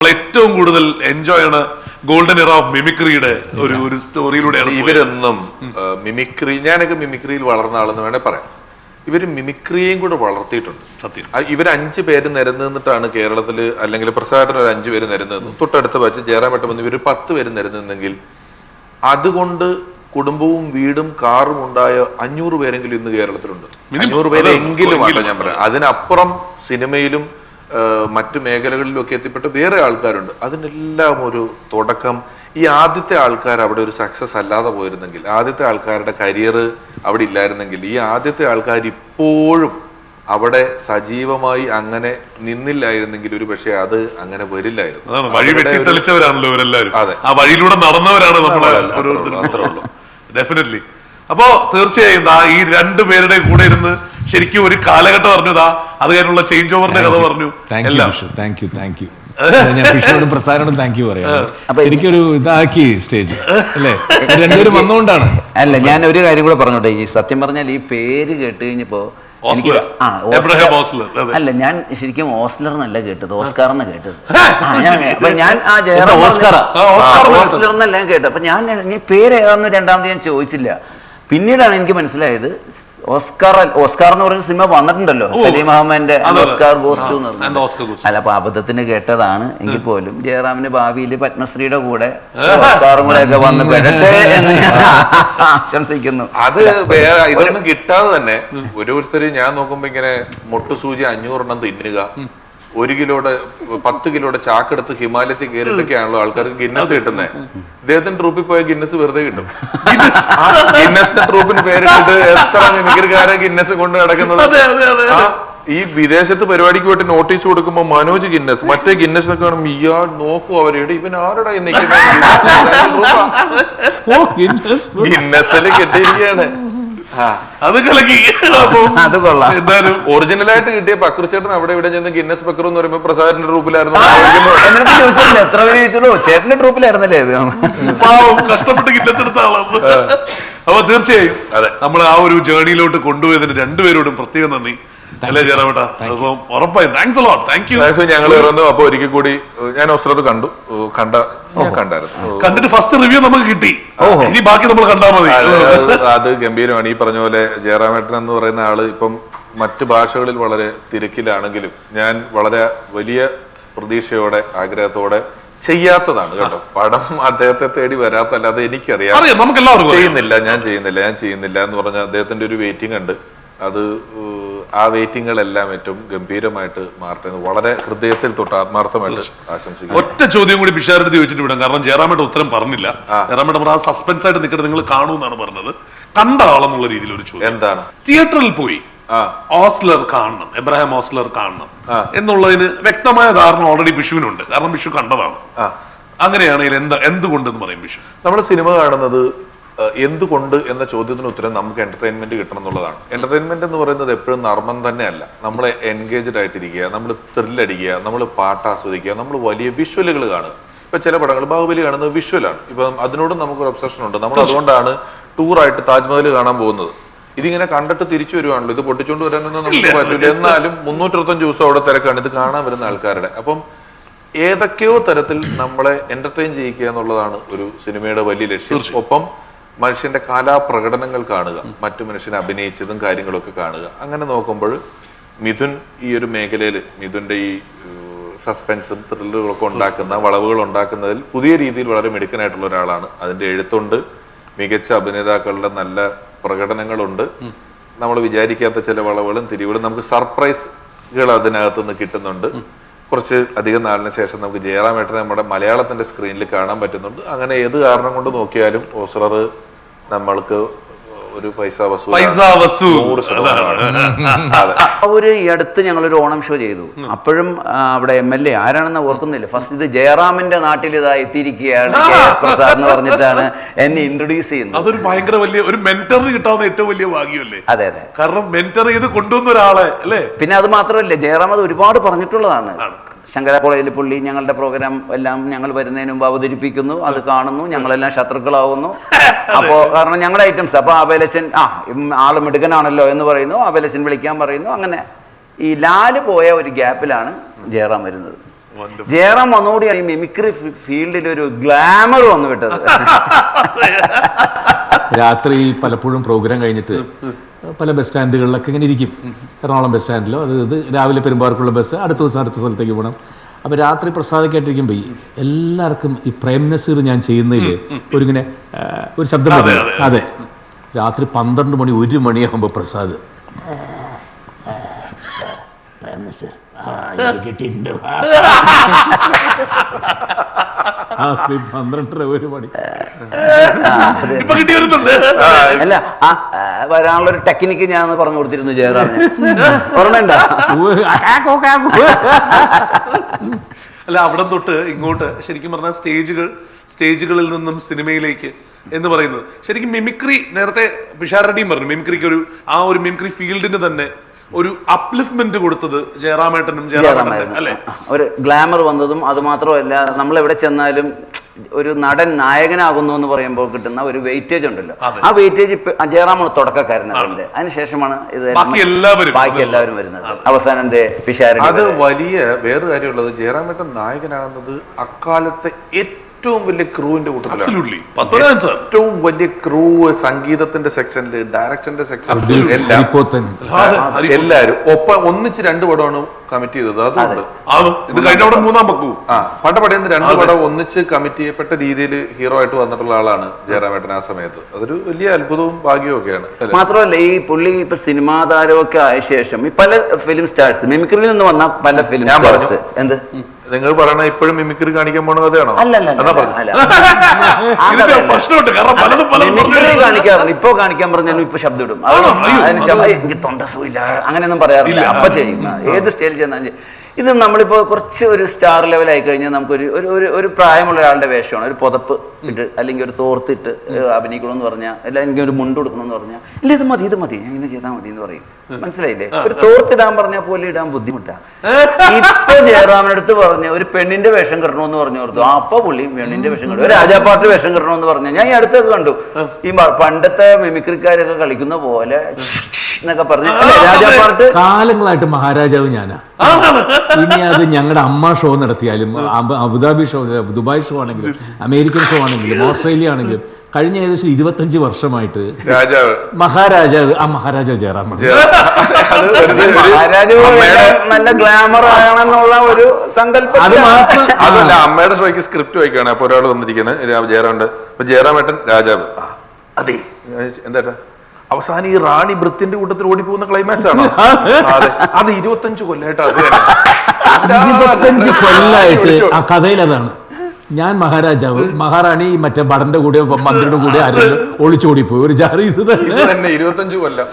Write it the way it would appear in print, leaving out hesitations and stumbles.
ഏറ്റവും കൂടുതൽ എൻജോയ് ആണ് ഗോൾഡൻ എറ ഓഫ് മിമിക്രിയുടെ ഒരു സ്റ്റോറിയിലൂടെയാണ്. ഇവരൊന്നും മിമിക്രി, ഞാനൊക്കെ മിമിക്രിയിൽ വളർന്ന ആളെന്ന് വേണേ പറയാം. ഇവര് മിമിക്രിയെയും കൂടെ വളർത്തിയിട്ടുണ്ട്. സത്യം. ഇവർ 5 പേര് നിരന്നിട്ടാണ് കേരളത്തില്, അല്ലെങ്കിൽ പ്രസാദന് ഒരു 5 പേര് നിരന്നു, തൊട്ടടുത്ത ബാച്ച് ജയറാമേട്ടൻ വന്ന് ഇവര് 10 പേര് നിരന്നെങ്കിൽ അതുകൊണ്ട് കുടുംബവും വീടും കാറും ഉണ്ടായ 500 പേരെങ്കിലും ഇന്ന് കേരളത്തിലുണ്ട്. 500 പേരെങ്കിലും ആണ് ഞാൻ പറയാം. അതിനപ്പുറം സിനിമയിലും മറ്റു മേഖലകളിലും ഒക്കെ എത്തിപ്പെട്ട വേറെ ആൾക്കാരുണ്ട്. അതിനെല്ലാം ഒരു തുടക്കം ഈ ആദ്യത്തെ ആൾക്കാർ അവിടെ ഒരു സക്സസ് അല്ലാതെ പോയിരുന്നെങ്കിൽ, ആദ്യത്തെ ആൾക്കാരുടെ കരിയർ അവിടെ ഇല്ലായിരുന്നെങ്കിൽ, ഈ ആദ്യത്തെ ആൾക്കാർ ഇപ്പോഴും അവിടെ സജീവമായി അങ്ങനെ നിന്നില്ലായിരുന്നെങ്കിൽ ഒരു പക്ഷെ അത് അങ്ങനെ വരില്ലായിരുന്നു. വഴി വെട്ടിത്തെളിച്ചവരാണല്ലോ ഇവരെല്ലാവരും. അതെ, ആ വഴിയിലൂടെ നടന്നവരാണ് നമ്മൾ. ഡെഫിനറ്റ്ലി. അപ്പോ തീർച്ചയായും ഈ 2 പേരുടെ കൂടെ ഇരുന്ന് ശരിക്കും ഒരു കാലഘട്ടം പറഞ്ഞതാ, അത് കഴിഞ്ഞുള്ള ചേഞ്ച് ഓവറിന്റെ കഥ പറഞ്ഞു. പ്രസാദനോടും താങ്ക് യു പറയാം. എനിക്കൊരു ഇതാക്കി സ്റ്റേജ് അല്ലേ, രണ്ടുപേരും വന്നുകൊണ്ടാണ്. അല്ല, ഞാൻ ഒരു കാര്യം കൂടെ പറഞ്ഞോട്ടെ. ഈ സത്യം പറഞ്ഞാൽ ഈ പേര് കേട്ട് കഴിഞ്ഞപ്പോ അല്ല, ഞാൻ ശരിക്കും ഓസ്ലർ എന്നല്ല കേട്ടത്, ഓസ്കാർ എന്നാ കേട്ടത്. ഞാൻ ഓസ്ലർ എന്നല്ല കേട്ടത്. അപ്പൊ ഞാൻ പേര് ഏതാന്ന് രണ്ടാമത് ഞാൻ ചോദിച്ചില്ല. പിന്നീടാണ് എനിക്ക് മനസ്സിലായത് ഓസ്കാർ എന്ന് പറയുന്ന സിനിമ വന്നിട്ടുണ്ടല്ലോ, സലീം അഹമ്മദിന്റെ ഓസ്കാർ ഗോസ് ടു എന്ന് പറഞ്ഞു. അല്ല, അപ്പൊ അബദ്ധത്തിന് കേട്ടതാണ്. എങ്കിൽ പോലും ജയറാമിന് ഭാവിയിൽ പത്മശ്രീയുടെ കൂടെ ഓസ്കാറും കൂടെ ഒക്കെ വന്ന് പെടട്ടെ എന്ന് ആശംസിക്കുന്നു. അത് ഇതൊന്നും കിട്ടാതെ തന്നെ ഓരോരുത്തര് ഞാൻ നോക്കുമ്പോ ഇങ്ങനെ മുട്ടുസൂചി 500 എണ്ണം തിന്നുക, 1 കിലോയുടെ 10 കിലോയുടെ ചാക്കെടുത്ത് ഹിമാലയത്തിൽ കയറിയിട്ടൊക്കെയാണല്ലോ ആൾക്കാർക്ക് ഗിന്നസ് കിട്ടുന്നത്. ഇദ്ദേഹത്തിന്റെ ട്രൂപ്പിൽ പോയ ഗിന്നസ് വെറുതെ കിട്ടും. ഗിന്നസിന്റെ ട്രൂപ്പിന് പേരിട്ടിട്ട് എത്ര മിമിക്രിക്കാരെ ഗിന്നസ് കൊണ്ട് നടക്കുന്നത്. ഈ വിദേശത്ത് പരിപാടിക്ക് പോയിട്ട് നോട്ടീസ് കൊടുക്കുമ്പോ മനോജ് ഗിന്നസ്, മറ്റേ ഗിന്നസ് ഒക്കെ കാണുമ്പോ ഇയാൾ നോക്കൂ അവരുടെ ഇവൻ ആരുടെ ഗിന്നസിൽ കെട്ടിയിരിക്കുകയാണ്. അത് കലക്കി. അത് കൊള്ളാം. എന്തായാലും ഒറിജിനലായിട്ട് കിട്ടിയ പക്രുച്ചേട്ടൻ അവിടെ ഇവിടെ ചെന്ന് ഗിന്നസ് പക്രു എന്ന് പറയുമ്പോ പ്രസാദിന്റെ ട്രൂപ്പിലായിരുന്നു. എത്ര പേര് ചോദിച്ചോ, ചേട്ടന്റെ ട്രൂപ്പിലായിരുന്നല്ലേ? കഷ്ടപ്പെട്ട് ഗിന്നസ് എടുത്ത ആളാണ്. അപ്പൊ തീർച്ചയായും നമ്മൾ ആ ഒരു ജേർണിയിലോട്ട് കൊണ്ടുപോയതിന് 2 പേരോടും പ്രത്യേകം നന്ദി. അല്ലേ ജയറാമേട്ടാ? അപ്പം ഉറപ്പായും thanks a lot. Thank you. ഞങ്ങൾ ഇറന്നു. അപ്പൊ ഒരിക്കൽ കൂടി ഞാൻ ഓസ്ലർ കണ്ടായിരുന്നു. കണ്ടിട്ട് ഫസ്റ്റ് റിവ്യൂ നമുക്ക് കിട്ടി. ഇനി ബാക്കി നമ്മൾ കണ്ടാൽ മതി. അത് ഗംഭീരമാണ്. ഈ പറഞ്ഞ പോലെ ജയറാമേട്ടൻ എന്ന് പറയുന്ന ആള് ഇപ്പം മറ്റു ഭാഷകളിൽ വളരെ തിരക്കിലാണെങ്കിലും ഞാൻ വളരെ വലിയ പ്രതീക്ഷയോടെ ആഗ്രഹത്തോടെ ചെയ്യാത്തതാണ് കേട്ടോ. പടം അദ്ദേഹത്തെ തേടി വരാത്തല്ലാതെ എനിക്കറിയാം. ഞാൻ ചെയ്യുന്നില്ല എന്ന് പറഞ്ഞ അദ്ദേഹത്തിന്റെ ഒരു വെയിറ്റിംഗ് ഉണ്ട്. അത് ആ വെയിറ്റിങ്ങുകളെല്ലാം ഏറ്റവും ഗംഭീരമായിട്ട് മാറട്ടെ, വളരെ ഹൃദയത്തിൽ തൊട്ട് ആത്മാർത്ഥമായിട്ട് ആശംസിക്കുന്നു. ഒറ്റ ചോദ്യം കൂടി പിഷാരടുത്ത് ചോദിച്ചിട്ട് വിടാം, കാരണം ജയറാമേട്ട ഉത്തരം പറഞ്ഞില്ല. ജയറാമേട്ട ആ സസ്പെൻസ് ആയിട്ട് നിൽക്കുന്നത് നിങ്ങൾ കാണുമെന്നാണ് പറഞ്ഞത്. കണ്ട ആളെന്നുള്ള രീതിയിൽ ഒരു ചോദ്യം എന്താണ്, തിയേറ്ററിൽ പോയി ഓസ്ലർ കാണണം, എബ്രഹാം ഓസ്ലർ കാണണം എന്നുള്ളതിന് വ്യക്തമായ ധാരണ ഓൾറെഡി ബിഷുവിനുണ്ട്, കാരണം ബിഷു കണ്ടതാണ്. അങ്ങനെയാണെങ്കിൽ എന്തുകൊണ്ടെന്ന് പറയും ബിഷു? നമ്മുടെ സിനിമ കാണുന്നത് എന്തുകൊണ്ട് എന്ന ചോദ്യത്തിന് ഉത്തരം നമുക്ക് എന്റർടൈൻമെന്റ് കിട്ടണം എന്നുള്ളതാണ്. എന്റർടൈൻമെന്റ് എന്ന് പറയുന്നത് എപ്പോഴും നർമ്മം തന്നെയല്ല. നമ്മൾ എൻഗേജ്ഡ് ആയിട്ടിരിക്കുക, നമ്മൾ ത്രില്ലടിക്കുക, നമ്മൾ പാട്ട് ആസ്വദിക്കുക, നമ്മൾ വലിയ വിഷ്വലുകൾ കാണുക. ഇപ്പൊ ചില പടങ്ങൾ ബാഹുബലി കാണുന്നത് വിഷ്വലാണ്. ഇപ്പൊ അതിനോടും നമുക്കൊരു ഒബ്സഷൻ ഉണ്ട്. നമ്മൾ അതുകൊണ്ടാണ് ടൂറായിട്ട് താജ്മഹൽ കാണാൻ പോകുന്നത്. ഇതിങ്ങനെ കണ്ടിട്ട് തിരിച്ചു വരുവാണല്ലോ, ഇത് പൊട്ടിച്ചോണ്ട് വരാനൊന്നും നമുക്ക് പറ്റില്ല. എന്നാലും 365 ദിവസം അവിടെ തിരക്കാണ് ഇത് കാണാൻ വരുന്ന ആൾക്കാരുടെ. അപ്പം ഏതൊക്കെയോ തരത്തിൽ നമ്മളെ എന്റർടൈൻ ചെയ്യിക്കുക എന്നുള്ളതാണ് ഒരു സിനിമയുടെ വലിയ ലക്ഷ്യം. ഒപ്പം മനുഷ്യന്റെ കലാപ്രകടനങ്ങൾ കാണുക, മറ്റു മനുഷ്യനെ അഭിനയിച്ചതും കാര്യങ്ങളൊക്കെ കാണുക. അങ്ങനെ നോക്കുമ്പോൾ മിഥുൻ ഈ ഒരു മേഖലയിൽ മിഥുന്റെ ഈ സസ്പെൻസും ത്രില്ലുകളൊക്കെ ഉണ്ടാക്കുന്ന വളവുകൾ ഉണ്ടാക്കുന്നതിൽ പുതിയ രീതിയിൽ വളരെ മിടുക്കനായിട്ടുള്ള ഒരാളാണ്. അതിന്റെ എഴുത്തുണ്ട്, മികച്ച അഭിനേതാക്കളുടെ നല്ല പ്രകടനങ്ങളുണ്ട്, നമ്മൾ വിചാരിക്കാത്ത ചില വളവുകളും തിരിവുകളും നമുക്ക് സർപ്രൈസുകൾ അതിനകത്തുനിന്ന് കിട്ടുന്നുണ്ട്. കുറച്ച് അധികം നാളിന് ശേഷം നമുക്ക് ജയറാമേട്ടനെ നമ്മുടെ മലയാളത്തിന്റെ സ്ക്രീനിൽ കാണാൻ പറ്റുന്നുണ്ട്. അങ്ങനെ ഏത് കാരണം കൊണ്ട് നോക്കിയാലും ഓസ്ലർ നമ്മൾക്ക് ഒരു പൈസ ഒരു ഈ അടുത്ത് ഞങ്ങളൊരു ഓണം ഷോ ചെയ്തു. അപ്പോഴും അവിടെ MLA ആരാണെന്ന് ഓർക്കുന്നില്ല, ഫസ്റ്റ് ഇത് ജയറാമിന്റെ നാട്ടിൽ ഇതാ എത്തിയിരിക്കുകയാണ് KS പ്രസാദ് എന്ന് പറഞ്ഞിട്ടാണ് എന്നെ ഇൻട്രൊഡ്യൂസ് ചെയ്യുന്നത്. അതൊരു ഭയങ്കര വലിയ ഒരു മെന്ററിന് കിട്ടാവുന്ന ഏറ്റവും വലിയ ഭാഗ്യമല്ലേ? അതെ അതെ, കാരണം മെന്റർ ചെയ്ത് കൊണ്ടുവന്ന ഒരാളെ അല്ലേ. പിന്നെ അത് മാത്രമല്ല, ജയറാം അത് ഒരുപാട് പറഞ്ഞിട്ടുള്ളതാണ്. ശങ്കര കോളേജിൽ പുള്ളി ഞങ്ങളുടെ പ്രോഗ്രാം എല്ലാം ഞങ്ങൾ വരുന്നതിന് മുമ്പ് അവതരിപ്പിക്കുന്നു, അത് കാണുന്നു, ഞങ്ങളെല്ലാം ശത്രുക്കളാവുന്നു. അപ്പോ കാരണം ഞങ്ങളുടെ ഐറ്റംസ്, അപ്പൊ അബേലച്ചൻ ആള് മിടുക്കനാണല്ലോ എന്ന് പറയുന്നു, അബേലച്ചൻ വിളിക്കാൻ പറയുന്നു. അങ്ങനെ ഈ ലാല് പോയ ഒരു ഗ്യാപ്പിലാണ് ജയറാം വരുന്നത്. ജയറാം വന്നുകൂടിയാണ് ഈ മിമിക്രി ഫീൽഡിൽ ഒരു ഗ്ലാമർ വന്നു വിട്ടത്. രാത്രി പലപ്പോഴും പ്രോഗ്രാം കഴിഞ്ഞിട്ട് പല ബസ് സ്റ്റാൻഡുകളിലൊക്കെ ഇങ്ങനെ ഇരിക്കും. എറണാകുളം ബസ് സ്റ്റാൻഡിലോ ഇത് രാവിലെ പെരുമ്പാർക്കുള്ള ബസ് അടുത്ത ദിവസം അടുത്ത സ്ഥലത്തേക്ക് പോകണം. അപ്പോൾ രാത്രി പ്രസാദിക്കായിട്ടിരിക്കുമ്പോൾ എല്ലാവർക്കും ഈ പ്രേം നസീർ ഞാൻ ചെയ്യുന്നതിൽ ഒരിങ്ങനെ ഒരു ശബ്ദം വരും. അതെ, രാത്രി 12 മണി 1 മണിയാകുമ്പോൾ പ്രസാദ് പ്രേം നസീർ കിട്ടിയിട്ടുണ്ട്. രാത്രി 12:30 1 മണി. അല്ല, വരാനുള്ള ഒരു ടെക്നിക്ക് ഞാൻ പറഞ്ഞു കൊടുത്തിരുന്നു ജയറാമിന്, ഓർമ്മയുണ്ടോ? അല്ല, അവിടെ തൊട്ട് ഇങ്ങോട്ട് ശരിക്കും പറഞ്ഞാൽ സ്റ്റേജുകളിൽ നിന്നും സിനിമയിലേക്ക് എന്ന് പറയുന്നത് ശരിക്കും മിമിക്രി, നേരത്തെ പിഷാർ റെഡ്ഡിയും പറഞ്ഞു, മിമിക്രിക്ക് ഒരു മിമിക്രി ഫീൽഡിന് തന്നെ ഒരു അപ്ലിഫ്റ്റ്മെന്റ് കൊടുത്തത് ജയറാമേട്ടനും അല്ലേ? ഒരു ഗ്ലാമർ വന്നതും അത് മാത്രമല്ല, നമ്മൾ എവിടെ ചെന്നാലും ഒരു നടൻ നായകനാകുന്നു എന്ന് പറയുമ്പോൾ കിട്ടുന്ന ഒരു വെയിറ്റേജ് ഉണ്ടല്ലോ, ആ വെയിറ്റേജ് ജയറാമാണ് തുടക്കക്കാരൻ. അതിനുശേഷമാണ് ഇത് ബാക്കി എല്ലാവരും വരുന്നത്. അവസാനം പിഷാരടി. അത് വലിയ വേറൊരു കാര്യമുള്ളത്, ജയറാമേട്ടൻ നായകനാകുന്നത് അക്കാലത്തെ ഏറ്റവും വലിയ ക്രൂവിന്റെ കൂട്ടത്തിലാണ്. ഏറ്റവും വലിയ ക്രൂ, സംഗീതത്തിന്റെ സെക്ഷനിൽ, ഡയറക്ഷന്റെ സെക്ഷനിൽ എല്ലാരും ഒപ്പം ഒന്നിച്ച് 2 പടമാണ് കമ്മിറ്റ് ചെയ്തത്. അതുകൊണ്ട് പടപടയുന്ന 2 പടം ഒന്നിച്ച് കമ്മിറ്റ് ചെയ്യപ്പെട്ട രീതിയിൽ ഹീറോ ആയിട്ട് വന്നിട്ടുള്ള ആളാണ് ജയറാമേട്ടൻ ആ സമയത്ത്. അതൊരു വലിയ അത്ഭുതവും ഭാഗ്യവും ഒക്കെയാണ്. മാത്രമല്ല ഈ പുള്ളി ഇപ്പൊ സിനിമാ താരമൊക്കെ ആയ ശേഷം ഈ പല ഫിലിം സ്റ്റാർസ്, മിമിക്രിയിൽ നിന്ന് വന്ന പല ഫിലിം സ്റ്റാർസ്, എന്ത് നിങ്ങൾ പറയണ ഇപ്പോഴും മിമിക്രി കാണിക്കാൻ പോണ കഥയാണോ? കാണിക്കാറുണ്ട്. ഇപ്പൊ കാണിക്കാൻ പറഞ്ഞാലും ഇപ്പൊ ശബ്ദം ഇടും. എനിക്ക് തൊണ്ടസുഖമില്ല അങ്ങനെയൊന്നും പറയാറില്ല. അപ്പൊ ചെയ്യും, ഏത് സ്റ്റൈൽ ചെന്നാലും. ഇത് നമ്മളിപ്പോ കുറച്ച് ഒരു സ്റ്റാർ ലെവലായി കഴിഞ്ഞാൽ നമുക്കൊരു ഒരു പ്രായമുള്ള ഒരാളുടെ വേഷമാണ്, ഒരു പുതപ്പ് ഇട്ട് അല്ലെങ്കിൽ ഒരു തോർത്തിട്ട് അഭിനയിക്കണമെന്ന് പറഞ്ഞാൽ, അല്ലെങ്കിൽ ഒരു മുണ്ട് കൊടുക്കണമെന്ന് പറഞ്ഞാൽ, ഇല്ല ഇത് മതി ഇങ്ങനെ ചെയ്താൽ മതി എന്ന് പറയും. മനസ്സിലായില്ലേ? ഒരു തോർത്തിടാൻ പറഞ്ഞാൽ പോലെ ഇടാൻ ബുദ്ധിമുട്ടാണ്. ഇപ്പൊ ജയറാമിനടുത്ത് പറഞ്ഞ ഒരു പെണ്ണിന്റെ വേഷം കിട്ടണമെന്ന് പറഞ്ഞു കൊടുത്തു, അപ്പൊ പുള്ളി പെണ്ണിന്റെ വേഷം കിട്ടും. ഒരു രാജാപ്പാട്ട് വേഷം കിട്ടണമെന്ന് പറഞ്ഞാൽ, ഞാൻ ഈ അടുത്തൊക്കെ കണ്ടു ഈ പണ്ടത്തെ മിമിക്രിക്കാരൊക്കെ കളിക്കുന്ന പോലെ എന്നൊക്കെ പറഞ്ഞു രാജാപ്പാട്ട്. കാലങ്ങളായിട്ട് മഹാരാജാവ് ഞാനാ. ഇനി അത് ഞങ്ങളുടെ അമ്മ ഷോ നടത്തിയാലും, അബുദാബി ഷോ, ദുബായ് ഷോ ആണെങ്കിലും, അമേരിക്കൻ ഷോ ആണെങ്കിലും, ഓസ്ട്രേലിയ ആണെങ്കിലും, കഴിഞ്ഞ ഏകദേശം 25 വർഷമായിട്ട് മഹാരാജാവ് ജയറാമാണ്. നല്ല ഗ്ലാമർ ആണെന്നുള്ള ഒരു സങ്കല്പം. അത് മാത്രം അതല്ല, അമ്മയുടെ ഷോയ്ക്ക് സ്ക്രിപ്റ്റ് വായിക്കുകയാണ്. അപ്പൊ ഒരാൾ വന്നിരിക്കുന്നത് ജയറാമുണ്ട്. അപ്പൊ ജയറാമേട്ടൻ രാജാവ്. അതെ, എന്താ അവസാനം ഈ റാണി ബ്രിത്തിന്റെ കൂട്ടത്തിൽ ഓടിപ്പോകുന്ന ക്ലൈമാക്സ് ആണ്. അത് 25 കൊല്ലായിട്ട് 25 കൊല്ലായിട്ട് ആ കഥയിൽ അതാണ്. ഞാൻ മഹാരാജാവ്, മഹാറാണി മറ്റേ ഭടന്റെ കൂടെ മന്ത്രിയുടെ കൂടെ ആരെങ്കിലും ഒളിച്ചോടിപ്പോയി. ഒരു ജാറി ഇത് തന്നെ 25 കൊല്ലം.